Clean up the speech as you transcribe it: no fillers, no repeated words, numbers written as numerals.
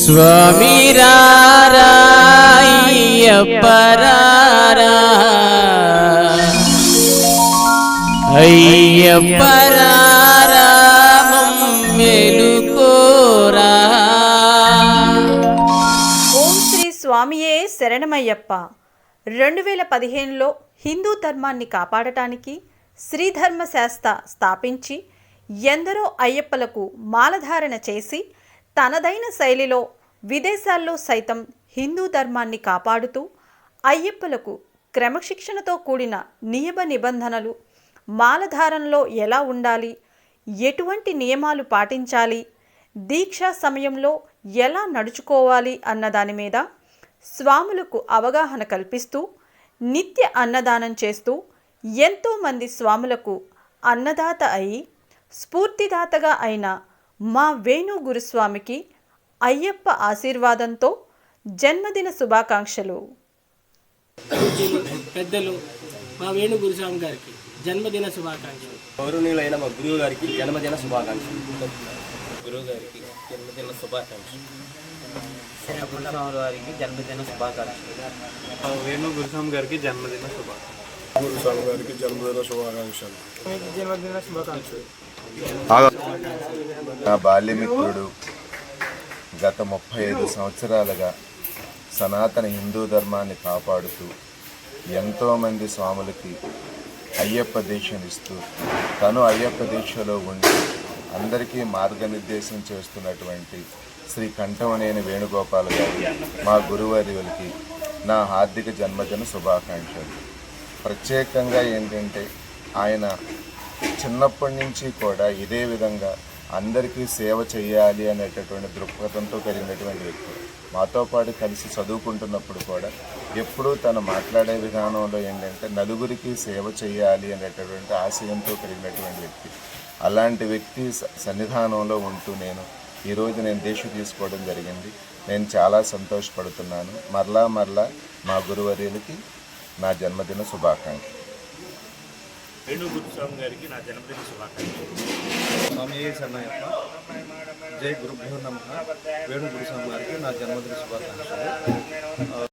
స్వామి రారా అయ్యప్ప రారా అయ్యప్ప రారా మమ్మేలుకోరా. ఓం శ్రీ స్వామియే శరణమయ్యప్ప. 2015లో హిందూ ధర్మాన్ని కాపాడటానికి శ్రీధర్మశాస్త్ర స్థాపించి ఎందరో అయ్యప్పలకు మాలధారణ చేసి తనదైన శైలిలో విదేశాల్లో సైతం హిందూ ధర్మాన్ని కాపాడుతూ అయ్యప్పలకు క్రమశిక్షణతో కూడిన నియమ నిబంధనలు, మాలధారణలో ఎలా ఉండాలి, ఎటువంటి నియమాలు పాటించాలి, దీక్షా సమయంలో ఎలా నడుచుకోవాలి అన్న దాని మీద స్వాములకు అవగాహన కల్పిస్తూ నిత్య అన్నదానం చేస్తూ ఎంతోమంది స్వాములకు అన్నదాత అయి స్ఫూర్తిదాతగా అయిన మా వేణు గురుస్వామికి అయ్యప్ప ఆశీర్వాదంతో జన్మదిన శుభాకాంక్షలు. పెద్దలు మా వేణు గురుస్వామి గారికి జన్మదిన శుభాకాంక్షలు. గౌరవనీయులైన మా గురువు గారికి జన్మదిన శుభాకాంక్షలు. గురువు గారికి జన్మదిన శుభాకాంక్షలు. గురుస్వామి గారికి జన్మదిన శుభాకాంక్షలు. వేణు గురుస్వామి గారికి జన్మదిన శుభాకాంక్షలు. గురుస్వామి గారికి జన్మదిన శుభాకాంక్షలు. జన్మదిన శుభాకాంక్షలు. నా బాల్యమిత్రుడు గత 35 సంవత్సరాలుగా సనాతన హిందూ ధర్మాన్ని కాపాడుతూ ఎంతోమంది స్వాములకి అయ్యప్ప దీక్షనిస్తూ తను అయ్యప్ప దీక్షలో ఉండి అందరికీ మార్గనిర్దేశం చేస్తున్నటువంటి శ్రీ కంఠమనేని వేణుగోపాల్ గారు మా గురువర్యులకి నా హార్దిక జన్మదిన శుభాకాంక్షలు. ప్రత్యేకంగా ఏంటంటే ఆయన చిన్నప్పటి నుంచి కూడా ఇదే విధంగా అందరికీ సేవ చేయాలి అనేటటువంటి దృక్పథంతో కలిగినటువంటి వ్యక్తి. మాతో పాటు కలిసి చదువుకుంటున్నప్పుడు కూడా ఎప్పుడూ తను మాట్లాడే విధానంలో ఏంటంటే నలుగురికి సేవ చేయాలి అనేటటువంటి ఆశయంతో కలిగినటువంటి వ్యక్తి. అలాంటి వ్యక్తి సన్నిధానంలో ఉంటూ ఈరోజు నేను దీక్ష తీసుకోవడం జరిగింది. నేను చాలా సంతోషపడుతున్నాను. మరలా మా గురువర్యులకి నా జన్మదిన శుభాకాంక్షలు. వేణు గురుస్వామి గారికి నా జన్మదిన శుభాకాంక్షలు. స్వామి శరణయ్యప్ప. జై గురుభ్యో నమః. వేణు గురుస్వామి గారికి నా జన్మదిన శుభాకాంక్షలు.